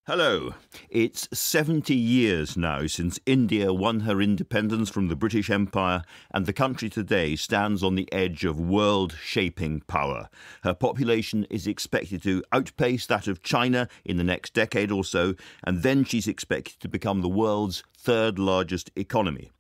Hello. It's 70 years now since India won her independence from the British Empire, and the country today stands on the edge of world-shaping power. Her population is expected to outpace that of China in the next decade or so, and then she's expected to become the world's third largest economy.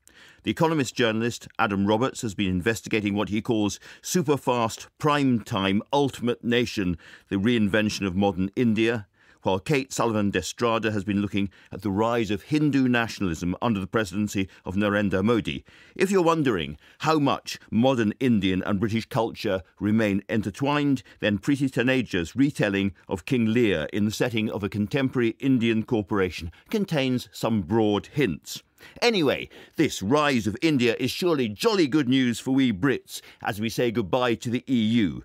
The Economist journalist Adam Roberts has been investigating what he calls superfast, prime-time, ultimate nation, the reinvention of modern India, while Sullivan Estrada has been looking at the rise of Hindu nationalism under the presidency of Narendra Modi. If you're wondering how much modern Indian and British culture remain intertwined, then Preti Taneja's retelling of King Lear in the setting of a contemporary Indian corporation contains some broad hints. Anyway, this rise of India is surely jolly good news for we Brits as we say goodbye to the EU.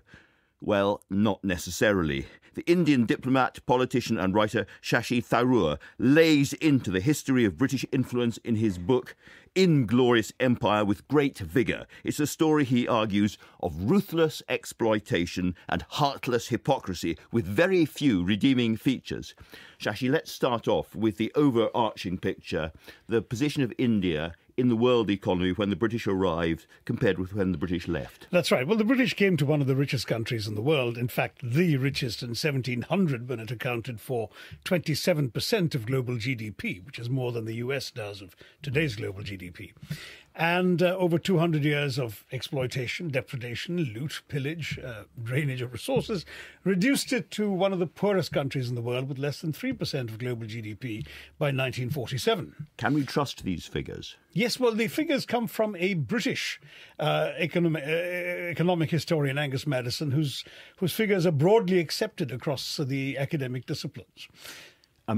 Well, not necessarily. The Indian diplomat, politician and writer Shashi Tharoor lays into the history of British influence in his book Inglorious Empire with great vigour. It's a story, he argues, of ruthless exploitation and heartless hypocrisy with very few redeeming features. Shashi, let's start off with the overarching picture, the position of India in the world economy when the British arrived compared with when the British left. That's right. Well, the British came to one of the richest countries in the world, in fact, the richest in 1700 when it accounted for 27% of global GDP, which is more than the US does of today's global GDP. And over 200 years of exploitation, depredation, loot, pillage, drainage of resources reduced it to one of the poorest countries in the world with less than 3% of global GDP by 1947. Can we trust these figures? Yes, well, the figures come from a British economic historian, Angus Maddison, whose figures are broadly accepted across the academic disciplines.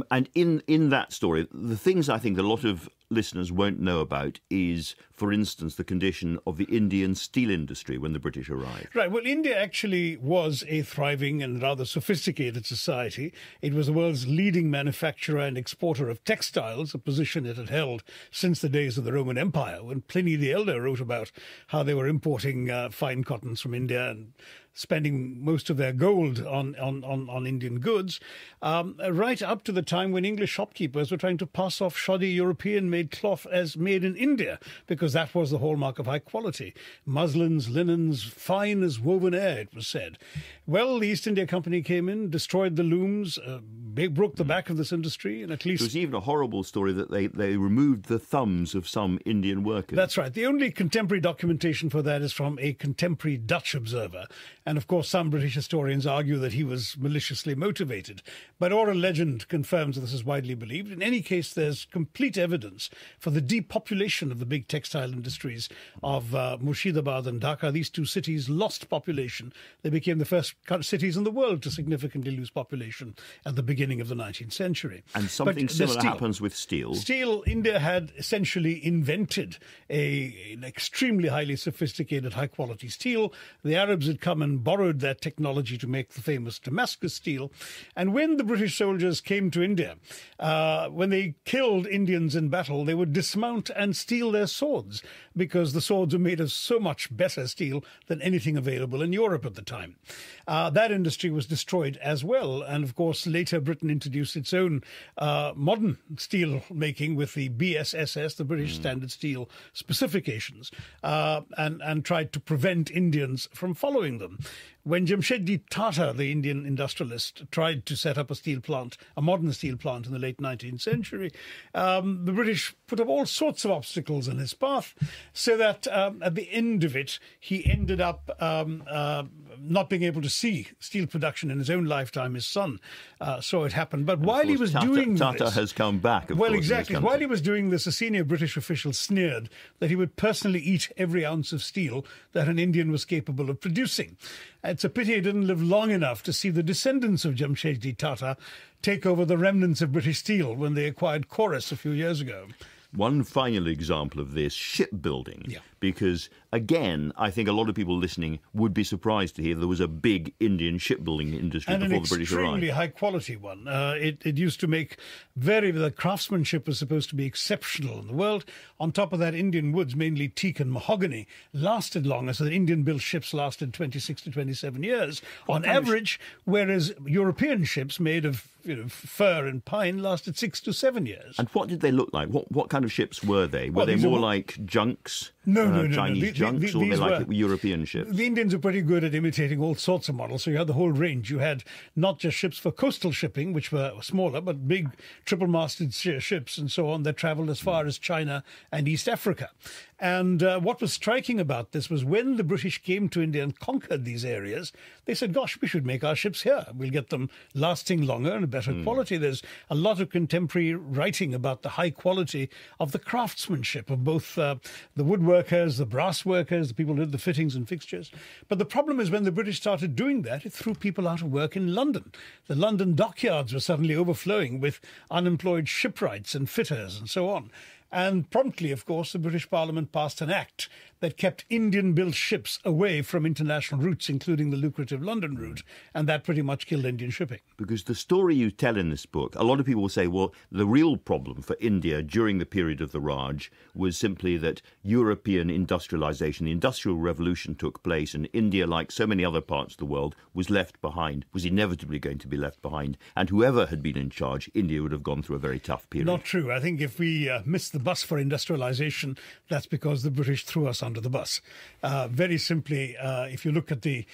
And in that story, the things I think a lot of listeners won't know about is, for instance, the condition of the Indian steel industry when the British arrived. Right. Well, India actually was a thriving and rather sophisticated society. It was the world's leading manufacturer and exporter of textiles, a position it had held since the days of the Roman Empire, when Pliny the Elder wrote about how they were importing fine cottons from India and spending most of their gold on Indian goods, right up to the time when English shopkeepers were trying to pass off shoddy European-made cloth as made in India, because that was the hallmark of high quality. Muslins, linens, fine as woven air, it was said. Well, the East India Company came in, destroyed the looms, broke the back of this industry, and at least... There was even a horrible story that they removed the thumbs of some Indian workers. That's right. The only contemporary documentation for that is from a contemporary Dutch observer. And, of course, some British historians argue that he was maliciously motivated. But oral legend confirms that this is widely believed. In any case, there's complete evidence for the depopulation of the big textile industries of Murshidabad and Dhaka. These two cities lost population. They became the first cities in the world to significantly lose population at the beginning of the 19th century. And something similar happens with steel. Steel, India had essentially invented an extremely highly sophisticated, high-quality steel. The Arabs had come and borrowed that technology to make the famous Damascus steel. And when the British soldiers came to India, when they killed Indians in battle, they would dismount and steal their swords, because the swords were made of so much better steel than anything available in Europe at the time. That industry was destroyed as well. And, of course, later Britain introduced its own modern steel making with the BSSS, the British Standard Steel specifications, and tried to prevent Indians from following them. When Jamshedji Tata, the Indian industrialist, tried to set up a modern steel plant in the late 19th century, the British put up all sorts of obstacles in his path, so that at the end of it, he ended up not being able to see steel production in his own lifetime. His son saw it happen. But while he was doing this... Tata has come back, of well, course, exactly. While he was doing this, a senior British official sneered that he would personally eat every ounce of steel that an Indian was capable of producing. It's a pity he didn't live long enough to see the descendants of Jamshedji Tata take over the remnants of British steel when they acquired Chorus a few years ago. One final example of this, shipbuilding, because again, I think a lot of people listening would be surprised to hear there was a big Indian shipbuilding industry and before the British arrived. And an extremely high-quality one. It used to make the craftsmanship was supposed to be exceptional in the world. On top of that, Indian woods, mainly teak and mahogany, lasted longer, so the Indian-built ships lasted 26 to 27 years on average, whereas European ships made of fir and pine lasted 6 to 7 years. And what did they look like? What kind of ships were they? Were they more like junks? No. Chinese junks, or were they like European ships? The Indians are pretty good at imitating all sorts of models, so you had the whole range. You had not just ships for coastal shipping, which were smaller, but big triple-masted ships and so on that travelled as far as China and East Africa. And what was striking about this was when the British came to India and conquered these areas, they said, gosh, we should make our ships here. We'll get them lasting longer and a better quality. There's a lot of contemporary writing about the high quality of the craftsmanship of both the woodworkers, the brass workers, the people who did the fittings and fixtures. But the problem is when the British started doing that, it threw people out of work in London. The London dockyards were suddenly overflowing with unemployed shipwrights and fitters and so on. And promptly, of course, the British Parliament passed an act that kept Indian-built ships away from international routes, including the lucrative London route, and that pretty much killed Indian shipping. Because the story you tell in this book, a lot of people will say, well, the real problem for India during the period of the Raj was simply that European industrialization, the Industrial Revolution took place, and India, like so many other parts of the world, was left behind, was inevitably going to be left behind, and whoever had been in charge, India would have gone through a very tough period. Not true. I think if we missed the bus for industrialization, that's because the British threw us under the bus. Very simply, if you look at the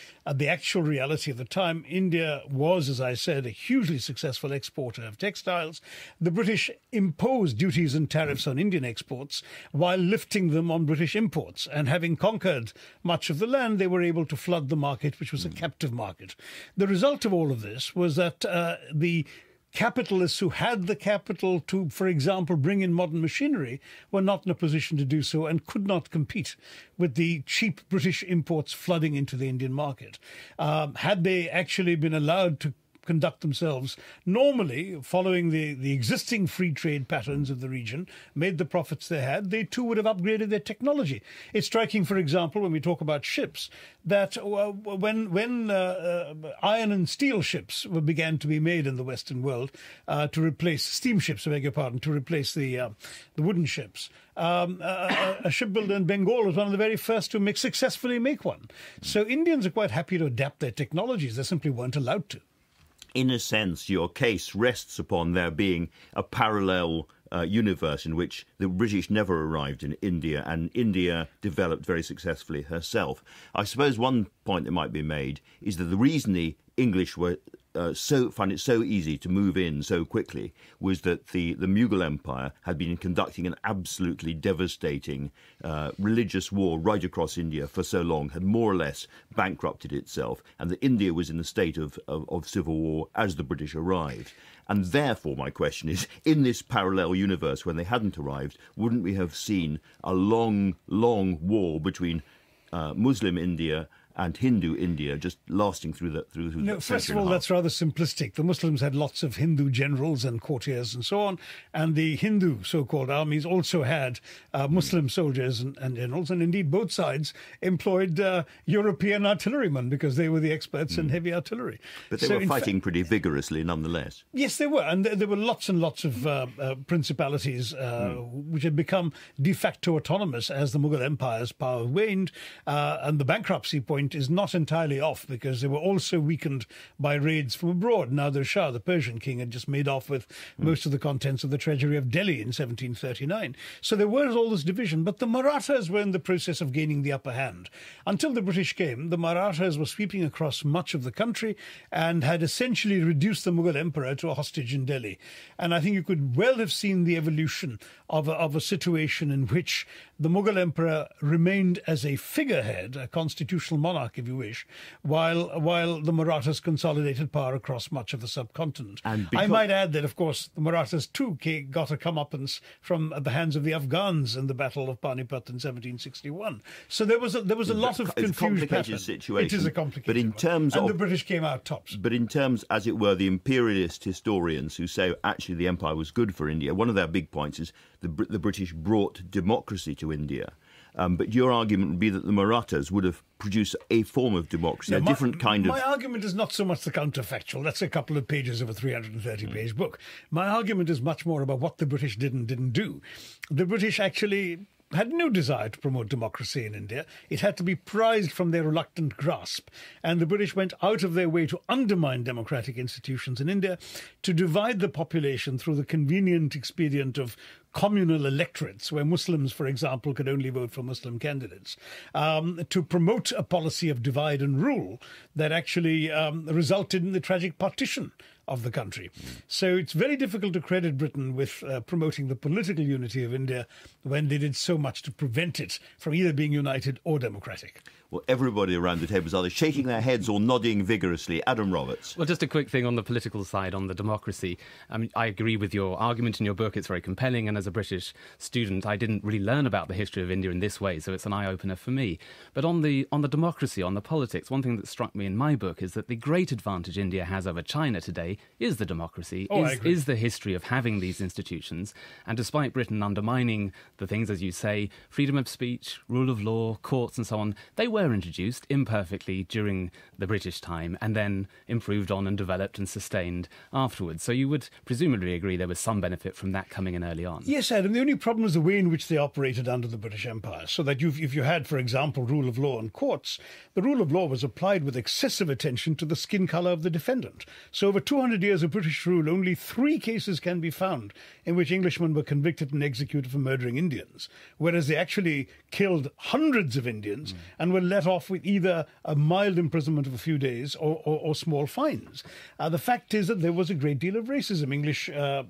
actual reality of the time, India was, as I said, a hugely successful exporter of textiles. The British imposed duties and tariffs on Indian exports while lifting them on British imports. And having conquered much of the land, they were able to flood the market, which was a captive market. The result of all of this was that the capitalists who had the capital to, for example, bring in modern machinery were not in a position to do so and could not compete with the cheap British imports flooding into the Indian market. Had they actually been allowed to conduct themselves normally, following the existing free trade patterns of the region, made the profits they had, they too would have upgraded their technology. It's striking, for example, when we talk about ships, that when iron and steel ships began to be made in the Western world to replace steamships, I beg your pardon, to replace the wooden ships, a shipbuilder in Bengal was one of the very first to successfully make one. So Indians are quite happy to adapt their technologies. They simply weren't allowed to. In a sense, your case rests upon there being a parallel universe in which the British never arrived in India, and India developed very successfully herself. I suppose one point that might be made is that the reason the English were find it so easy to move in so quickly was that the Mughal Empire had been conducting an absolutely devastating religious war right across India for so long, had more or less bankrupted itself, and that India was in a state of civil war as the British arrived. And therefore, my question is, in this parallel universe, when they hadn't arrived, wouldn't we have seen a long, long war between Muslim India and Hindu India just lasting through that. No, first of all, that's rather simplistic. The Muslims had lots of Hindu generals and courtiers and so on, and the Hindu so-called armies also had Muslim soldiers and generals, and indeed both sides employed European artillerymen because they were the experts in heavy artillery. But they were fighting pretty vigorously nonetheless. Yes, they were, and there were lots and lots of principalities which had become de facto autonomous as the Mughal Empire's power waned, and the bankruptcy point is not entirely off because they were also weakened by raids from abroad. Nadir Shah, the Persian king, had just made off with most of the contents of the treasury of Delhi in 1739. So there was all this division, but the Marathas were in the process of gaining the upper hand. Until the British came, the Marathas were sweeping across much of the country and had essentially reduced the Mughal emperor to a hostage in Delhi. And I think you could well have seen the evolution of a situation in which the Mughal emperor remained as a figurehead, a constitutional monarch, if you wish, while the Marathas consolidated power across much of the subcontinent. I might add that, of course, the Marathas too got a comeuppance from the hands of the Afghans in the Battle of Panipat in 1761. So there was a lot of confusion. It's a complicated situation. It is a complicated one. And the British came out tops. But in terms, as it were, the imperialist historians who say actually the empire was good for India, one of their big points is the British brought democracy to India. But your argument would be that the Marathas would have produced a form of democracy, a different kind of... My argument is not so much the counterfactual. That's a couple of pages of a 330-page book. My argument is much more about what the British did and didn't do. The British actually had no desire to promote democracy in India. It had to be prized from their reluctant grasp. And the British went out of their way to undermine democratic institutions in India, to divide the population through the convenient expedient of communal electorates, where Muslims, for example, could only vote for Muslim candidates, to promote a policy of divide and rule that actually resulted in the tragic partition of the country. So it's very difficult to credit Britain with promoting the political unity of India when they did so much to prevent it from either being united or democratic. Well, everybody around the table is either shaking their heads or nodding vigorously. Adam Roberts. Well, just a quick thing on the political side, on the democracy. I mean, I agree with your argument in your book. It's very compelling. And as a British student, I didn't really learn about the history of India in this way, so it's an eye-opener for me. But on the democracy, on the politics, one thing that struck me in my book is that the great advantage India has over China today is the democracy, is the history of having these institutions. And despite Britain undermining the things, as you say, freedom of speech, rule of law, courts and so on, they were introduced imperfectly during the British time and then improved on and developed and sustained afterwards. So you would presumably agree there was some benefit from that coming in early on. Yes, Adam. The only problem was the way in which they operated under the British Empire. So that if you had, for example, rule of law and courts, the rule of law was applied with excessive attention to the skin colour of the defendant. So over 200 years of British rule, only 3 cases can be found in which Englishmen were convicted and executed for murdering Indians, whereas they actually killed hundreds of Indians and were let off with either a mild imprisonment of a few days or small fines. The fact is that there was a great deal of racism.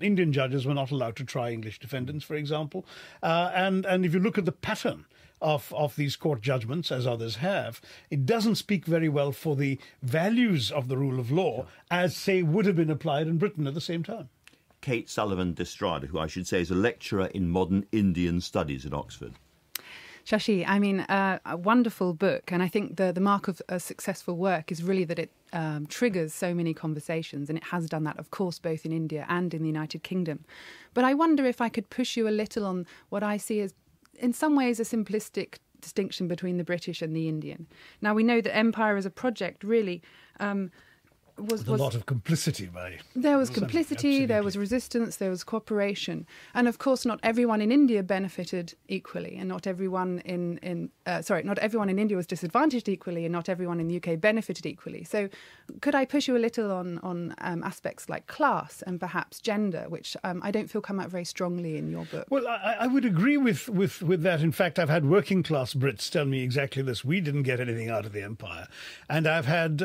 Indian judges were not allowed to try English defendants, for example. And if you look at the pattern of these court judgments, as others have, it doesn't speak very well for the values of the rule of law as, say, would have been applied in Britain at the same time. Kate Sullivan Estrada, who I should say is a lecturer in modern Indian studies at Oxford. Shashi, I mean, a wonderful book. And I think the mark of a successful work is really that it triggers so many conversations. And it has done that, of course, both in India and in the United Kingdom. But I wonder if I could push you a little on what I see as, in some ways, a simplistic distinction between the British and the Indian. Now, we know that empire as a project really was a lot of complicity there was complicity, there was resistance, there was cooperation, and of course not everyone in India benefited equally, and not everyone in India was disadvantaged equally, and not everyone in the UK benefited equally. So could I push you a little on aspects like class and perhaps gender, which I don't feel come out very strongly in your book? Well, I would agree with that. In fact, I've had working class Brits tell me exactly this. We didn't get anything out of the empire. And I've had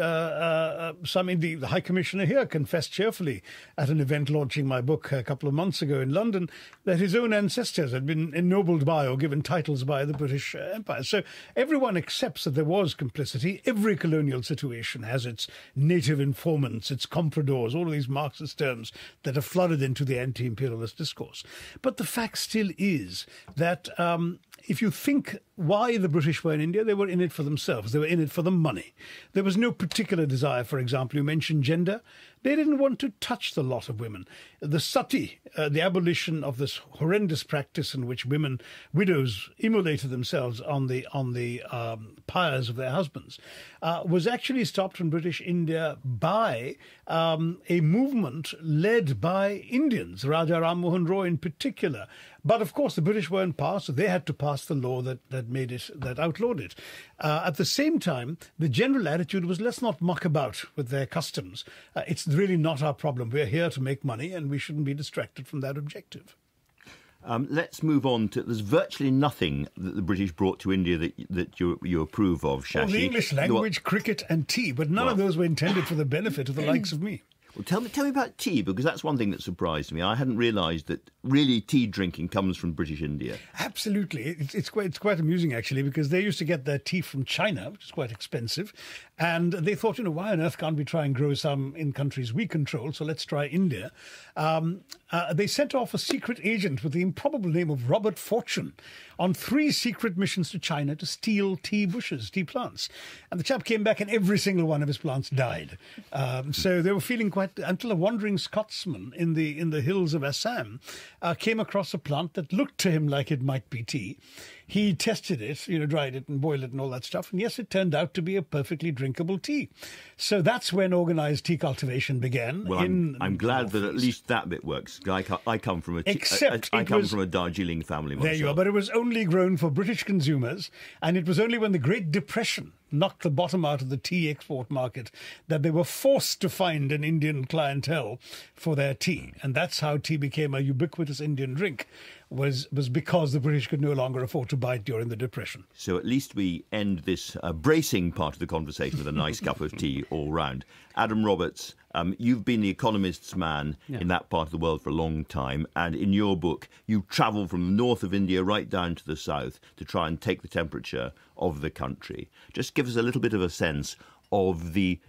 the High Commissioner here confessed cheerfully at an event launching my book a couple of months ago in London that his own ancestors had been ennobled by or given titles by the British Empire. So everyone accepts that there was complicity. Every colonial situation has its native informants, its compradors, all of these Marxist terms that have flooded into the anti-imperialist discourse. But the fact still is that if you think why the British were in India, they were in it for themselves. They were in it for the money. There was no particular desire, for example, you mentioned gender. They didn't want to touch the lot of women. The sati, the abolition of this horrendous practice in which widows immolated themselves on the pyres of their husbands, was actually stopped in British India by a movement led by Indians, Raja Ram Mohan Roy in particular. But of course, the British weren't passed, so they had to pass the law that outlawed it. At the same time, the general attitude was, let's not muck about with their customs. It's really not our problem. We're here to make money, and we shouldn't be distracted from that objective. Let's move on to. There's virtually nothing that the British brought to India that you approve of, Shashi. Well, the English language, cricket, and tea, but none of those were intended for the benefit of the likes of me. Well, tell me about tea, because that's one thing that surprised me. I hadn't realised that really tea drinking comes from British India. Absolutely. It's quite amusing, actually, because they used to get their tea from China, which is quite expensive. And they thought, why on earth can't we try and grow some in countries we control? So let's try India. They sent off a secret agent with the improbable name of Robert Fortune on 3 secret missions to China to steal tea bushes, tea plants. And the chap came back and every single one of his plants died. So they were feeling quite, until a wandering Scotsman in the hills of Assam came across a plant that looked to him like it might be tea. he tested it, dried it and boiled it and all that stuff. And yes, it turned out to be a perfectly drinkable tea. So that's when organised tea cultivation began. Well, I'm glad that at least that bit works. I come from a Darjeeling family myself. There you are, but it was only grown for British consumers, and it was only when the Great Depression knocked the bottom out of the tea export market that they were forced to find an Indian clientele for their tea. And that's how tea became a ubiquitous Indian drink, was because the British could no longer afford to buy it during the Depression. So at least we end this bracing part of the conversation with a nice cup of tea all round. Adam Roberts, you've been the economist's man in that part of the world for a long time, and in your book you travel from the north of India right down to the south to try and take the temperature of the country. Just give us a little bit of a sense of the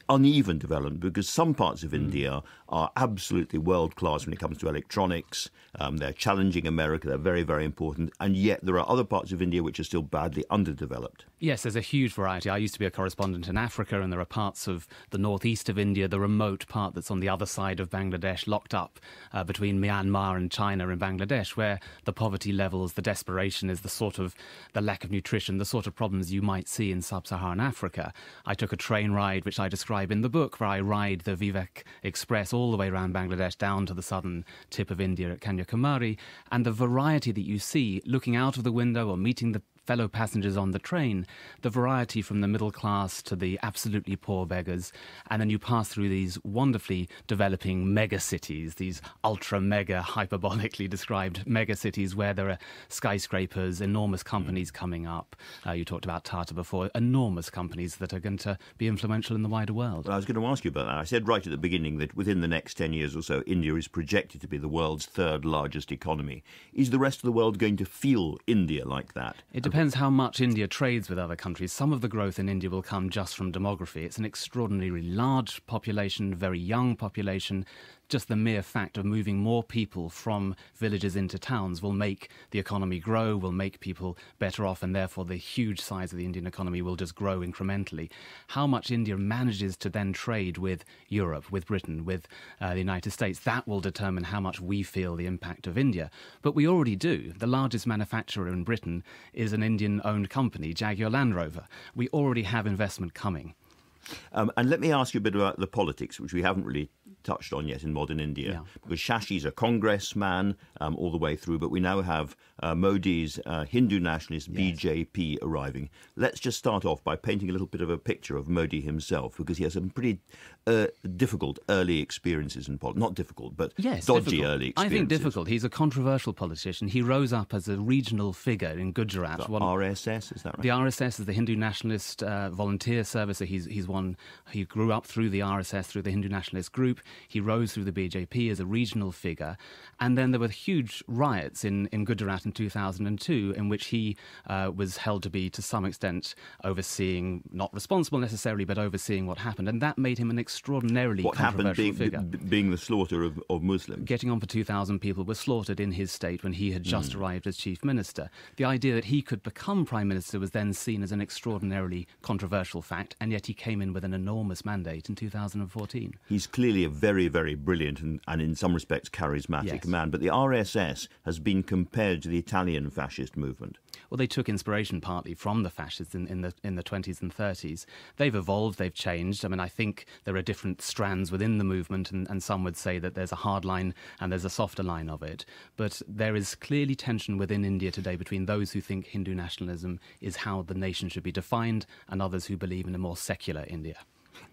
uneven development, because some parts of India are absolutely world-class when it comes to electronics. They're challenging America. They're very, very important. And yet there are other parts of India which are still badly underdeveloped. Yes, there's a huge variety. I used to be a correspondent in Africa, and there are parts of the northeast of India, the remote part that's on the other side of Bangladesh, locked up between Myanmar and China and Bangladesh, where the poverty levels, the desperation is the lack of nutrition, the sort of problems you might see in sub-Saharan Africa. I took a train ride, which I describe in the book, where I ride the Vivek Express all the way around Bangladesh down to the southern tip of India at Kanyakumari, and the variety that you see looking out of the window or meeting the fellow passengers on the train, the variety from the middle class to the absolutely poor beggars, and then you pass through these wonderfully developing mega cities, these ultra-mega, hyperbolically described mega cities where there are skyscrapers, enormous companies coming up. You talked about Tata before, enormous companies that are going to be influential in the wider world. Well, I was going to ask you about that. I said right at the beginning that within the next 10 years or so, India is projected to be the world's third largest economy. Is the rest of the world going to feel India like that? It depends how much India trades with other countries. Some of the growth in India will come just from demography. It's an extraordinarily large population, very young population. Just the mere fact of moving more people from villages into towns will make the economy grow, will make people better off, and therefore the huge size of the Indian economy will just grow incrementally. How much India manages to then trade with Europe, with Britain, with the United States, that will determine how much we feel the impact of India. But we already do. The largest manufacturer in Britain is an Indian-owned company, Jaguar Land Rover. We already have investment coming. And let me ask you a bit about the politics, which we haven't really touched on yet in modern India, because Shashi's a congressman all the way through, but we now have Modi's Hindu nationalist BJP arriving. Let's just start off by painting a little bit of a picture of Modi himself, because he has some pretty difficult early experiences in politics. Not difficult, but dodgy difficult. Early experiences. I think difficult. He's a controversial politician. He rose up as a regional figure in Gujarat. The RSS, is that right? The RSS is the Hindu Nationalist Volunteer Service. So he grew up through the RSS, through the Hindu Nationalist group. He rose through the BJP as a regional figure. And then there were huge riots in Gujarat in 2002, in which he was held to be, to some extent, overseeing, not responsible necessarily, but overseeing what happened. And that made him an extraordinarily controversial figure. Being the slaughter of Muslims. Getting on for 2,000 people were slaughtered in his state when he had just arrived as chief minister. The idea that he could become prime minister was then seen as an extraordinarily controversial fact, and yet he came in with an enormous mandate in 2014. He's clearly a very, very brilliant and in some respects charismatic man, but the RSS has been compared to the Italian fascist movement. Well, they took inspiration partly from the fascists in the 20s and 30s. They've evolved, they've changed. I mean, I think there are different strands within the movement, and some would say that there's a hard line and there's a softer line of it. But there is clearly tension within India today between those who think Hindu nationalism is how the nation should be defined and others who believe in a more secular India.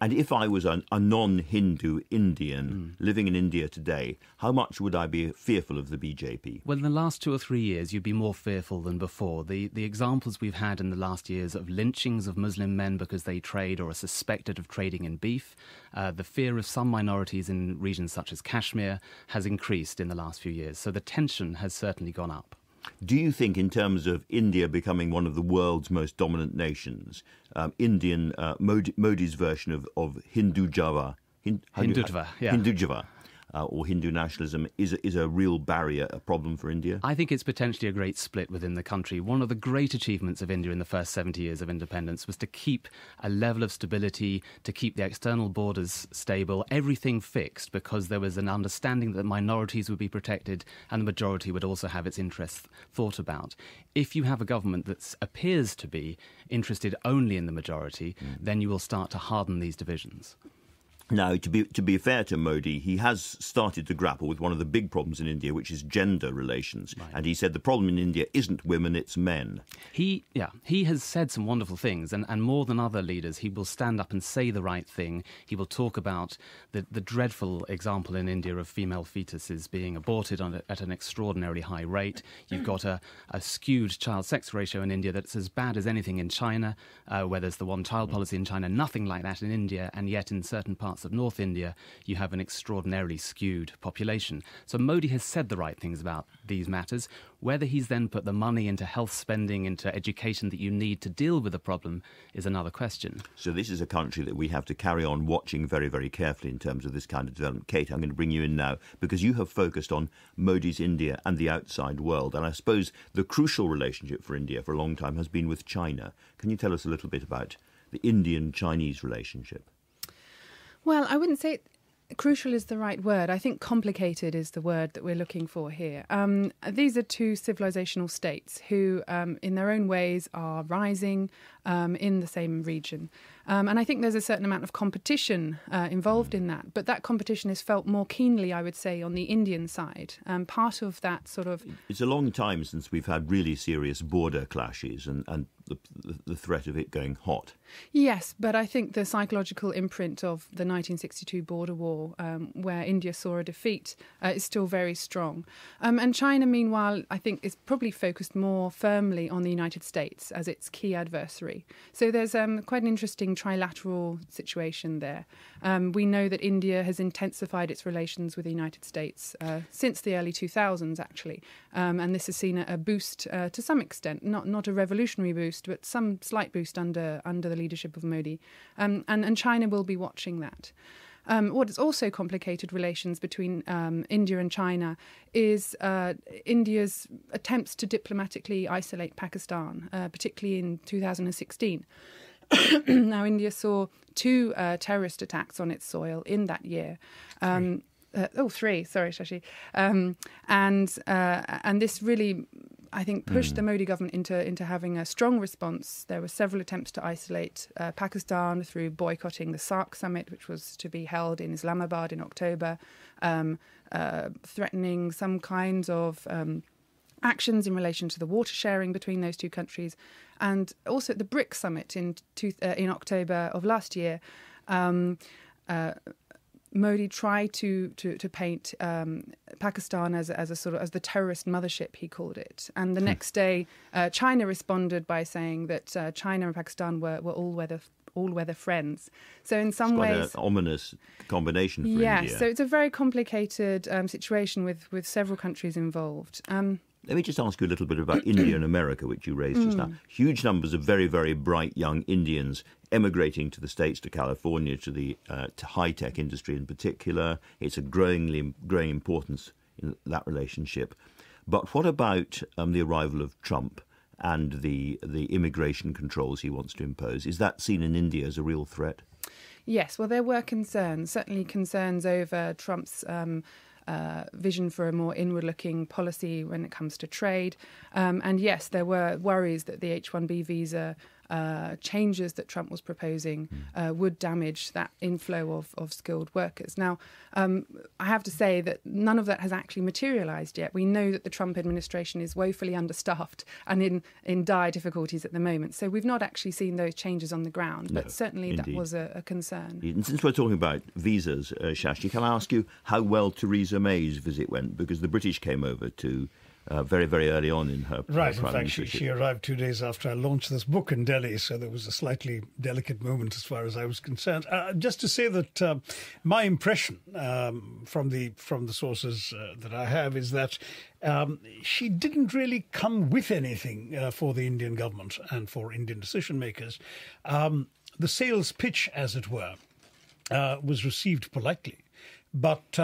And if I was a non-Hindu Indian living in India today, how much would I be fearful of the BJP? Well, in the last 2 or 3 years, you'd be more fearful than before. The examples we've had in the last years of lynchings of Muslim men because they trade or are suspected of trading in beef, the fear of some minorities in regions such as Kashmir has increased in the last few years. So the tension has certainly gone up. Do you think, in terms of India becoming one of the world's most dominant nations, Modi's version of Hindutva, Hindutva, yeah. Hindutva, or Hindu nationalism is a real barrier, a problem for India? I think it's potentially a great split within the country. One of the great achievements of India in the first 70 years of independence was to keep a level of stability, to keep the external borders stable, everything fixed, because there was an understanding that minorities would be protected and the majority would also have its interests thought about. If you have a government that appears to be interested only in the majority, then you will start to harden these divisions. Now, to be fair to Modi, he has started to grapple with one of the big problems in India, which is gender relations. Right. And he said the problem in India isn't women, it's men. He has said some wonderful things, and more than other leaders, he will stand up and say the right thing. He will talk about the dreadful example in India of female fetuses being aborted at an extraordinarily high rate. You've got a skewed child sex ratio in India that's as bad as anything in China, where there's the one-child policy in China, nothing like that in India, and yet in certain parts of North India, you have an extraordinarily skewed population. So Modi has said the right things about these matters. Whether he's then put the money into health spending, into education that you need to deal with the problem is another question. So this is a country that we have to carry on watching very, very carefully in terms of this kind of development. Kate, I'm going to bring you in now because you have focused on Modi's India and the outside world. And I suppose the crucial relationship for India for a long time has been with China. Can you tell us a little bit about the Indian-Chinese relationship? Well, I wouldn't say crucial is the right word. I think complicated is the word that we're looking for here. These are two civilizational states who, in their own ways, are rising in the same region. And I think there's a certain amount of competition involved in that. But that competition is felt more keenly, I would say, on the Indian side. Part of that sort of... It's a long time since we've had really serious border clashes and the threat of it going hot. Yes, but I think the psychological imprint of the 1962 border war, where India saw a defeat, is still very strong. And China, meanwhile, I think is probably focused more firmly on the United States as its key adversary. So there's quite an interesting trilateral situation there. We know that India has intensified its relations with the United States since the early 2000s, actually. And this has seen a boost to some extent, not a revolutionary boost, but some slight boost under the leadership of Modi. And China will be watching that. What has also complicated relations between India and China is India's attempts to diplomatically isolate Pakistan, particularly in 2016. Now, India saw two terrorist attacks on its soil in that year. Three. Sorry, Shashi. And this really, I think, pushed the Modi government into having a strong response. There were several attempts to isolate Pakistan through boycotting the SAARC summit, which was to be held in Islamabad in October, threatening some kinds of actions in relation to the water sharing between those two countries. And also at the BRICS summit in October of last year, Modi tried to paint Pakistan as the terrorist mothership, he called it. And the next day, China responded by saying that China and Pakistan were all-weather friends. So in some ways, quite an ominous combination for India. Yeah, so it's a very complicated situation with several countries involved. Let me just ask you a little bit about India and America, which you raised just now. Huge numbers of very, very bright young Indians emigrating to the States, to California, to high-tech industry in particular. It's a growing importance in that relationship. But what about the arrival of Trump and the immigration controls he wants to impose? Is that seen in India as a real threat? Yes, well, there were concerns, certainly concerns over Trump's vision for a more inward-looking policy when it comes to trade. And yes, there were worries that the H-1B visa changes that Trump was proposing would damage that inflow of skilled workers. Now, I have to say that none of that has actually materialised yet. We know that the Trump administration is woefully understaffed and in dire difficulties at the moment. So we've not actually seen those changes on the ground, but certainly indeed. That was a concern. And since we're talking about visas, Shashi, can I ask you how well Theresa May's visit went? Because the British came over to very, very early on in her Right, in fact, she arrived 2 days after I launched this book in Delhi, so there was a slightly delicate moment as far as I was concerned. Just to say that my impression from the sources that I have is that she didn't really come with anything for the Indian government and for Indian decision makers. The sales pitch, as it were, was received politely. but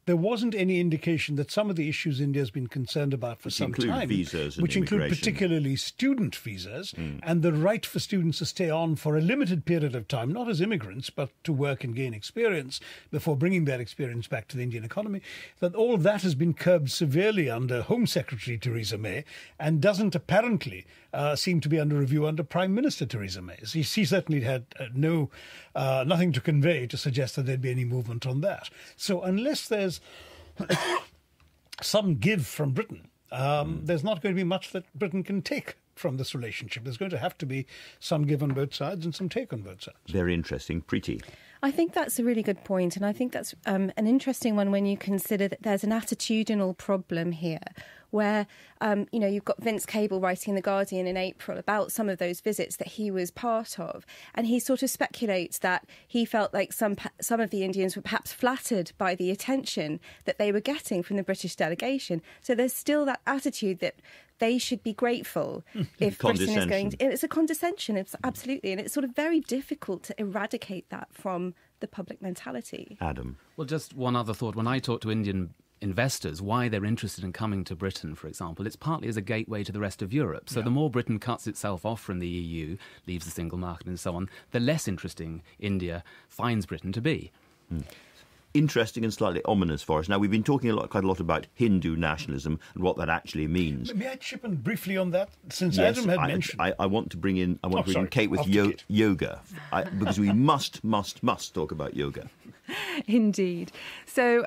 there wasn't any indication that some of the issues India's been concerned about for some time, visas and which include immigration. particularly student visas and the right for students to stay on for a limited period of time, not as immigrants, but to work and gain experience before bringing that experience back to the Indian economy, that all that has been curbed severely under Home Secretary Theresa May and doesn't apparently seem to be under review under Prime Minister Theresa May. She certainly had nothing to convey to suggest that there'd be any movement on that. So unless there's some give from Britain, there's not going to be much that Britain can take from this relationship. There's going to have to be some give on both sides and some take on both sides. Very interesting. Preti. I think that's a really good point, and I think that's an interesting one when you consider that there's an attitudinal problem here where, you've got Vince Cable writing in The Guardian in April about some of those visits that he was part of, and he sort of speculates that he felt like some of the Indians were perhaps flattered by the attention that they were getting from the British delegation. So there's still that attitude that they should be grateful if Britain is going to... It's a condescension, it's absolutely, and it's sort of very difficult to eradicate that from the public mentality. Adam. Well, just one other thought. When I talk to Indian investors, why they're interested in coming to Britain, for example, it's partly as a gateway to the rest of Europe. So the more Britain cuts itself off from the EU, leaves the single market and so on, the less interesting India finds Britain to be. Interesting and slightly ominous for us. Now, we've been talking quite a lot about Hindu nationalism and what that actually means. May I chip in briefly on that? Since Adam had mentioned... I want to bring in Kate with yoga, because we must talk about yoga. Indeed. So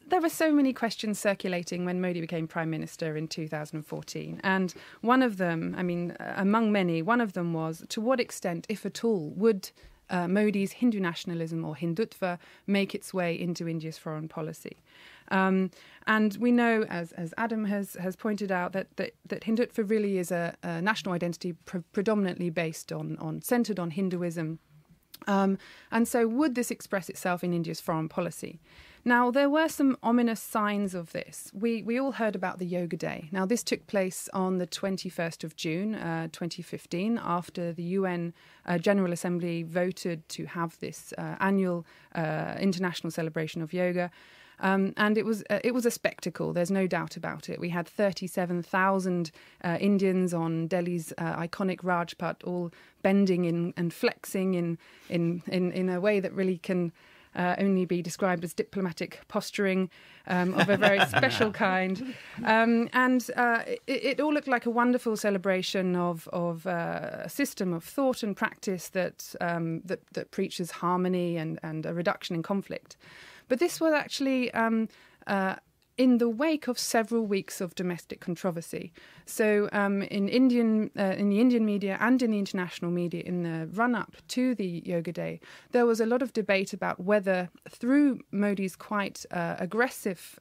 there were so many questions circulating when Modi became Prime Minister in 2014. And one of them, among many, one of them was, to what extent, if at all, would Modi's Hindu nationalism or Hindutva make its way into India's foreign policy? And we know, as Adam has pointed out, that Hindutva really is a national identity predominantly based centred on Hinduism. And so would this express itself in India's foreign policy? Now, there were some ominous signs of this. We all heard about the Yoga Day. Now, this took place on the 21st of June, 2015, after the UN General Assembly voted to have this annual international celebration of yoga. And it was a spectacle. There's no doubt about it. We had 37,000 Indians on Delhi's iconic Rajpath, all bending and flexing in a way that really can only be described as diplomatic posturing of a very special kind. It all looked like a wonderful celebration of a system of thought and practice that preaches harmony and a reduction in conflict. But this was actually in the wake of several weeks of domestic controversy. So in the Indian media and in the international media, in the run-up to the Yoga Day, there was a lot of debate about whether, through Modi's quite aggressive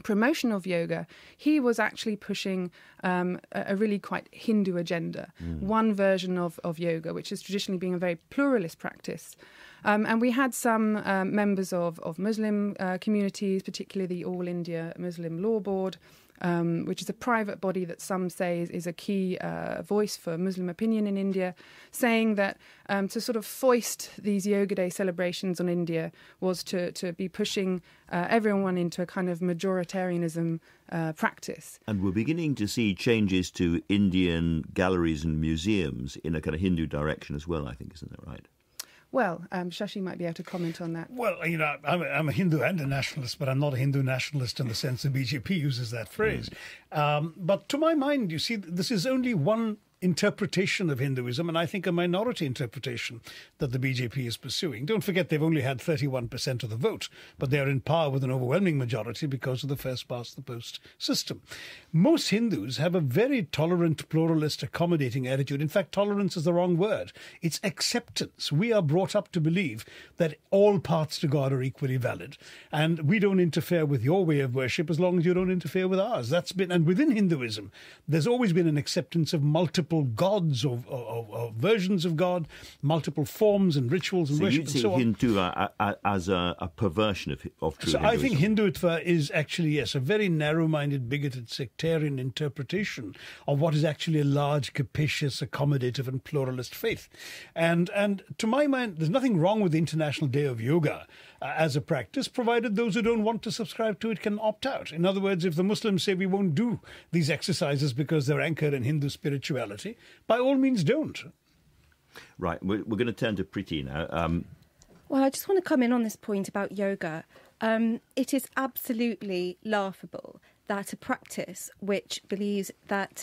promotion of yoga, he was actually pushing a really quite Hindu agenda, one version of yoga, which has traditionally been a very pluralist practice. And we had some members of Muslim communities, particularly the All India Muslim Law Board, which is a private body that some say is a key voice for Muslim opinion in India, saying that to sort of foist these Yoga Day celebrations on India was to be pushing everyone into a kind of majoritarianism practice. And we're beginning to see changes to Indian galleries and museums in a kind of Hindu direction as well, I think, isn't that right? Well, Shashi might be able to comment on that. Well, I'm a Hindu and a nationalist, but I'm not a Hindu nationalist in the sense the BJP uses that phrase. But to my mind, you see, this is only one interpretation of Hinduism, and I think a minority interpretation that the BJP is pursuing. Don't forget they've only had 31% of the vote, but they're in power with an overwhelming majority because of the first-past-the-post system. Most Hindus have a very tolerant, pluralist, accommodating attitude. In fact, tolerance is the wrong word. It's acceptance. We are brought up to believe that all paths to God are equally valid, and we don't interfere with your way of worship as long as you don't interfere with ours. And within Hinduism, there's always been an acceptance of multiple multiple gods or versions of God, multiple forms and rituals and worship and so on. So you'd see Hindu as a perversion of true Hinduism? I think Hindutva is actually, yes, a very narrow-minded, bigoted, sectarian interpretation of what is actually a large, capacious, accommodative and pluralist faith. And to my mind, there's nothing wrong with the International Day of Yoga as a practice, provided those who don't want to subscribe to it can opt out. In other words, if the Muslims say we won't do these exercises because they're anchored in Hindu spirituality, by all means don't. Right, we're going to turn to Preti now. Well, I just want to come in on this point about yoga. It is absolutely laughable that a practice which believes that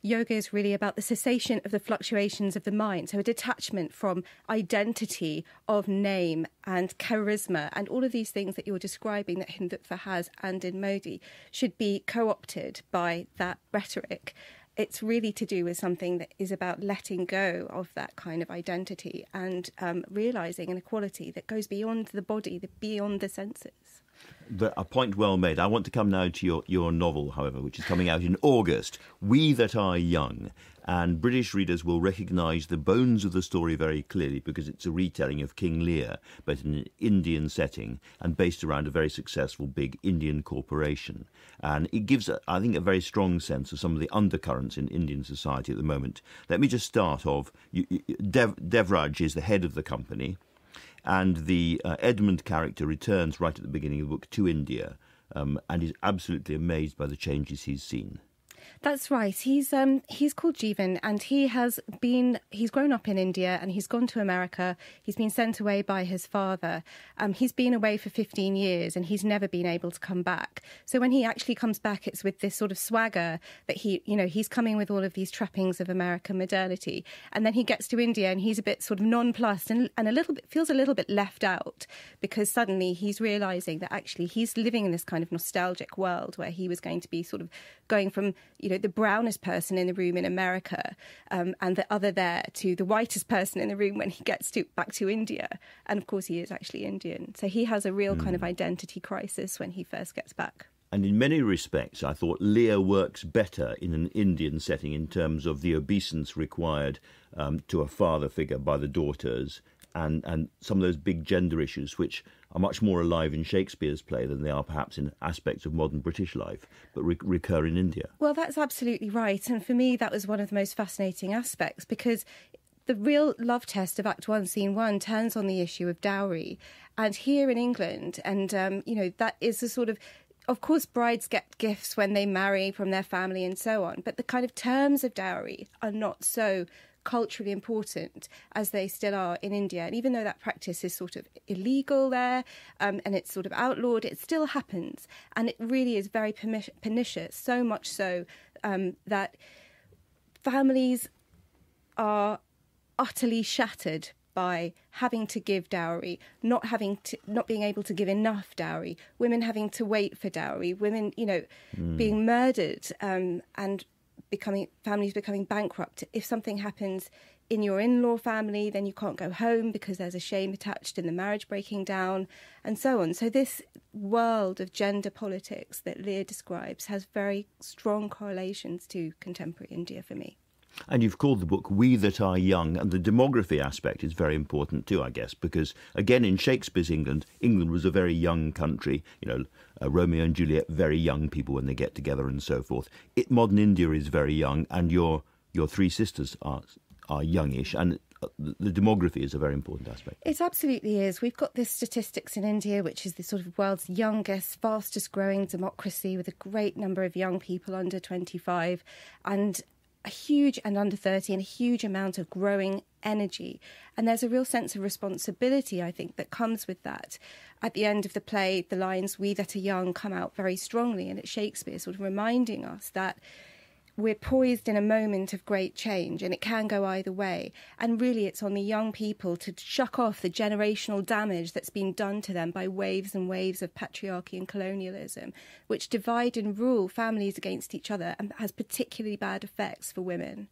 yoga is really about the cessation of the fluctuations of the mind, so a detachment from identity of name and charisma and all of these things that you're describing that Hindutva has and in Modi, should be co-opted by that rhetoric. It's really to do with something that is about letting go of that kind of identity and realising an equality that goes beyond the body, beyond the senses. A point well made. I want to come now to your novel, however, which is coming out in August, We That Are Young. And British readers will recognise the bones of the story very clearly because it's a retelling of King Lear, but in an Indian setting and based around a very successful big Indian corporation. And it gives, I think, a very strong sense of some of the undercurrents in Indian society at the moment. Let me just start off. Devraj is the head of the company, and the Edmund character returns right at the beginning of the book to India and is absolutely amazed by the changes he's seen. That's right. He's called Jeevan, and he's grown up in India and he's gone to America. He's been sent away by his father. He's been away for 15 years and he's never been able to come back. So when he actually comes back, it's with this sort of swagger that he's coming with all of these trappings of American modernity. And then he gets to India and he's a bit sort of nonplussed and a little bit feels a little bit left out because suddenly he's realising that actually he's living in this kind of nostalgic world where he was going to be sort of going from the brownest person in the room in America and the other there to the whitest person in the room when he gets back to India. And of course, he is actually Indian. So he has a real kind of identity crisis when he first gets back. And in many respects, I thought Lear works better in an Indian setting in terms of the obeisance required to a father figure by the daughters and some of those big gender issues which are much more alive in Shakespeare's play than they are perhaps in aspects of modern British life, but recur in India. Well, that's absolutely right. And for me, that was one of the most fascinating aspects because the real love test of Act 1, Scene 1 turns on the issue of dowry. And here in England, and, that is a sort of course, brides get gifts when they marry from their family and so on, but the kind of terms of dowry are not so culturally important as they still are in India. And even though that practice is sort of illegal there and it's sort of outlawed, it still happens. And it really is very pernicious, so much so that families are utterly shattered by having to give dowry, not being able to give enough dowry, women having to wait for dowry, women, being murdered and families becoming bankrupt. If something happens in your in-law family, then you can't go home because there's a shame attached in the marriage breaking down, and so on. So this world of gender politics that Lear describes has very strong correlations to contemporary India for me. And you've called the book We That Are Young, and the demography aspect is very important too, I guess, because, again, in Shakespeare's England was a very young country, Romeo and Juliet, very young people when they get together and so forth. Modern India is very young, and your three sisters are youngish, and the demography is a very important aspect. It absolutely is. We've got this statistics in India, which is the sort of world's youngest, fastest growing democracy with a great number of young people under 25, and a huge and under 30 and a huge amount of growing energy. And there's a real sense of responsibility, I think, that comes with that. At the end of the play, the lines, "We that are young," come out very strongly. And it's Shakespeare sort of reminding us that we're poised in a moment of great change and it can go either way. And really it's on the young people to shuck off the generational damage that's been done to them by waves and waves of patriarchy and colonialism, which divide and rule families against each other and has particularly bad effects for women.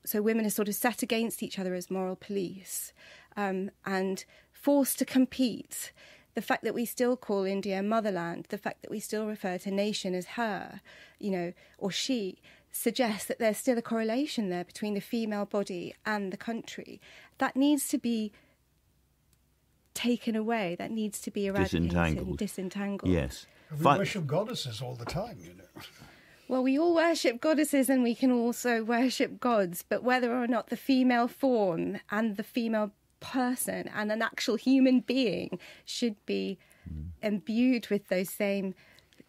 So women are sort of set against each other as moral police and forced to compete. The fact that we still call India motherland, the fact that we still refer to nation as her, or she, suggests that there's still a correlation there between the female body and the country. That needs to be taken away. That needs to be eradicated, disentangled. Yes. We worship goddesses all the time, you know. Well, we all worship goddesses and we can also worship gods, but whether or not the female form and the female person and an actual human being should be imbued with those same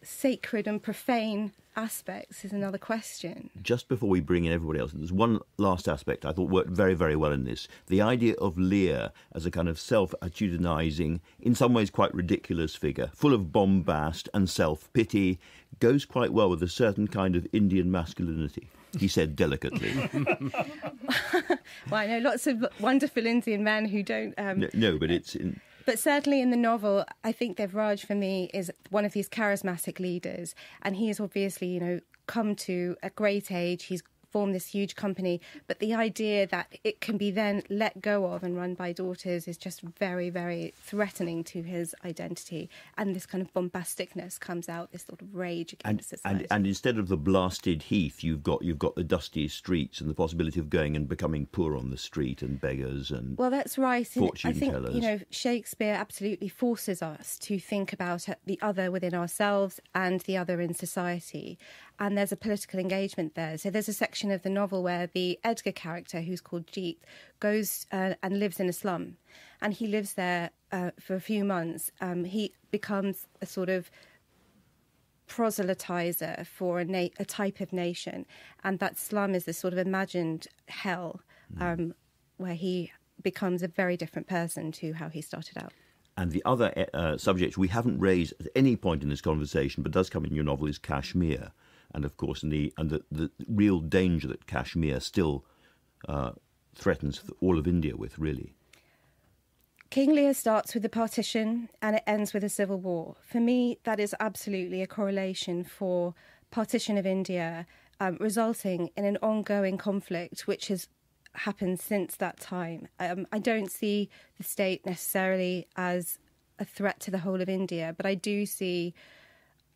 sacred and profane aspects is another question. Just before we bring in everybody else, there's one last aspect I thought worked very, very well in this. The idea of Lear as a kind of self-attitudinising, in some ways quite ridiculous figure, full of bombast and self-pity, goes quite well with a certain kind of Indian masculinity, he said delicately. Well, I know lots of wonderful Indian men who don't... No, but it's... But certainly in the novel, I think Devraj, for me, is one of these charismatic leaders. And he has obviously, you know, come to a great age. He's formed this huge company. But the idea that it can be then let go of and run by daughters is just very, very threatening to his identity. And this kind of bombasticness comes out, this sort of rage against society. And instead of the blasted heath, you've got the dusty streets and the possibility of going and becoming poor on the street and beggars and well, that's right. Fortune I think tellers. You know, Shakespeare absolutely forces us to think about the other within ourselves and the other in society. And there's a political engagement there. So there's a section of the novel where the Edgar character, who's called Jeet, goes and lives in a slum. And he lives there for a few months. He becomes a sort of proselytizer for a type of nation. And that slum is this sort of imagined hell where he becomes a very different person to how he started out. And the other subject we haven't raised at any point in this conversation, but does come in your novel, is Kashmir. And of course, the real danger that Kashmir still threatens all of India with, really. King Lear starts with the partition and it ends with a civil war. For me, that is absolutely a correlation for partition of India, resulting in an ongoing conflict which has happened since that time. I don't see the state necessarily as a threat to the whole of India, but I do see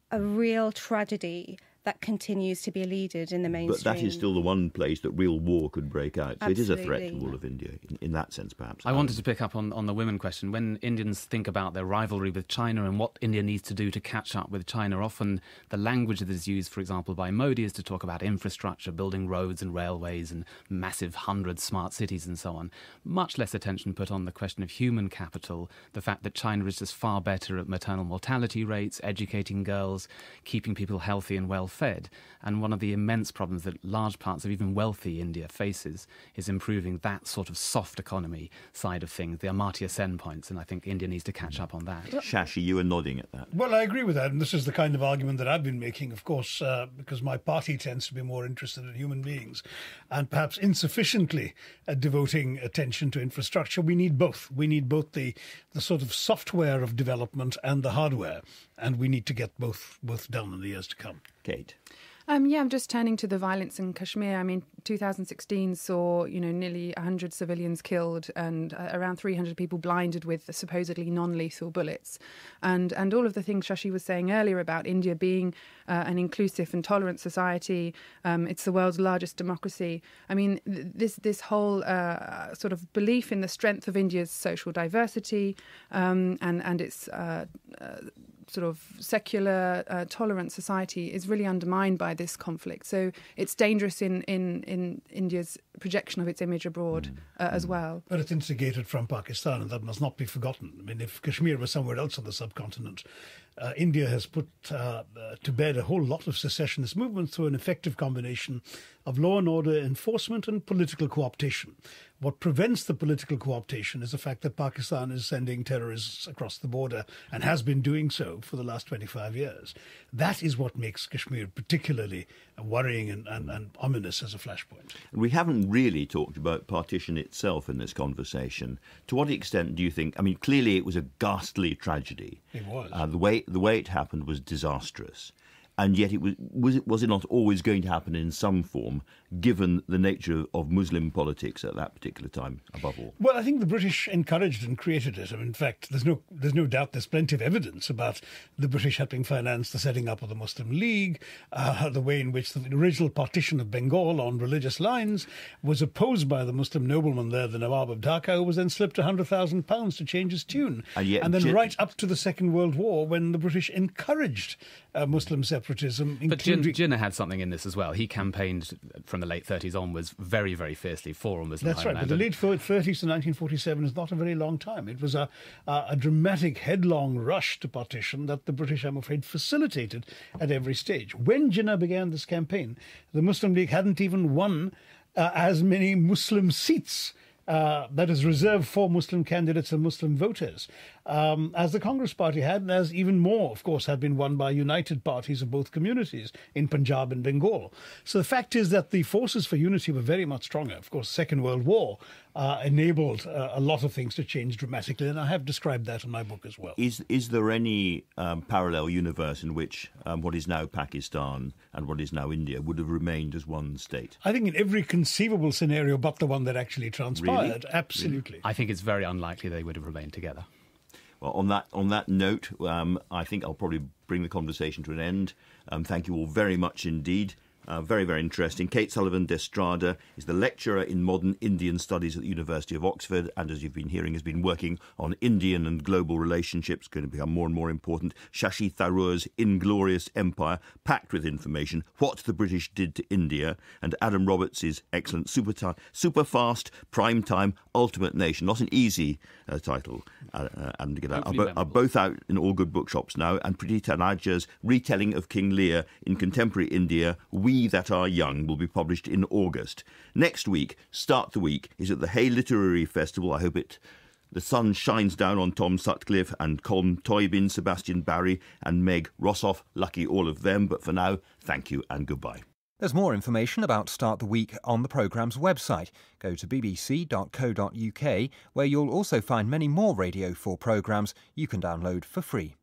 a real tragedy that continues to be eluded in the mainstream. But that is still the one place that real war could break out. So Absolutely. It is a threat to all of India, in that sense, perhaps. I wanted to pick up on the women question. When Indians think about their rivalry with China and what India needs to do to catch up with China, often the language that is used, for example, by Modi is to talk about infrastructure, building roads and railways and massive 100 smart cities and so on. Much less attention put on the question of human capital, the fact that China is just far better at maternal mortality rates, educating girls, keeping people healthy and well fed. And one of the immense problems that large parts of even wealthy India faces is improving that sort of soft economy side of things, the Amartya Sen points, and I think India needs to catch up on that. Shashi, you were nodding at that. Well, I agree with that, and this is the kind of argument that I've been making, of course, because my party tends to be more interested in human beings and perhaps insufficiently devoting attention to infrastructure. We need both. We need both the sort of software of development and the hardware, and we need to get both done in the years to come. Kate? I'm just turning to the violence in Kashmir. I mean, 2016 saw, nearly 100 civilians killed and around 300 people blinded with supposedly non-lethal bullets. And all of the things Shashi was saying earlier about India being an inclusive and tolerant society, it's the world's largest democracy. I mean, this whole sort of belief in the strength of India's social diversity and its sort of secular, tolerant society is really undermined by this conflict. So it's dangerous in India's projection of its image abroad as well. But it's instigated from Pakistan, and that must not be forgotten. I mean, if Kashmir was somewhere else on the subcontinent, India has put to bed a whole lot of secessionist movements through an effective combination of law and order enforcement and political co-optation. What prevents the political co-optation is the fact that Pakistan is sending terrorists across the border and has been doing so for the last 25 years. That is what makes Kashmir particularly worrying and ominous as a flashpoint. We haven't really talked about partition itself in this conversation. To what extent do you think... I mean, clearly it was a ghastly tragedy. It was. The way it happened was disastrous. And yet was it not always going to happen in some form, given the nature of Muslim politics at that particular time, above all? Well, I think the British encouraged and created it. I mean, in fact, there's no doubt there's plenty of evidence about the British helping finance the setting up of the Muslim League, the way in which the original partition of Bengal on religious lines was opposed by the Muslim nobleman there, the Nawab of Dhaka, who was then slipped £100,000 to change his tune. And then right up to the Second World War, when the British encouraged Muslim separatism. But Jinnah had something in this as well. He campaigned from the late 30s onwards very, very fiercely for a Muslim That's right, but the late 30s to 1947 is not a very long time. It was a dramatic, headlong rush to partition that the British, I'm afraid, facilitated at every stage. When Jinnah began this campaign, the Muslim League hadn't even won as many Muslim seats that is reserved for Muslim candidates and Muslim voters, as the Congress Party had, and as even more, of course, had been won by united parties of both communities in Punjab and Bengal. So the fact is that the forces for unity were very much stronger. Of course, the Second World War enabled a lot of things to change dramatically, and I have described that in my book as well. Is there any parallel universe in which what is now Pakistan and what is now India would have remained as one state? I think in every conceivable scenario but the one that actually transpired, Really? Absolutely. Really? I think it's very unlikely they would have remained together. Well, on that note, I think I'll probably bring the conversation to an end. Thank you all very much indeed. Very, very interesting. Kate Sullivan de Estrada is the lecturer in modern Indian studies at the University of Oxford, and as you've been hearing, has been working on Indian and global relationships, going to become more and more important. Shashi Tharoor's Inglorious Empire, packed with information, what the British did to India, and Adam Roberts' excellent super fast, prime time, ultimate nation. Not an easy title, and to get out, are both out in all good bookshops now. And Preti Taneja's retelling of King Lear in contemporary India, We That Are Young, will be published in August. Next week, Start the Week, is at the Hay Literary Festival. I hope the sun shines down on Tom Sutcliffe and Colm Toybin, Sebastian Barry and Meg Rossoff. Lucky all of them. But for now, thank you and goodbye. There's more information about Start the Week on the programme's website. Go to bbc.co.uk, where you'll also find many more Radio 4 programmes you can download for free.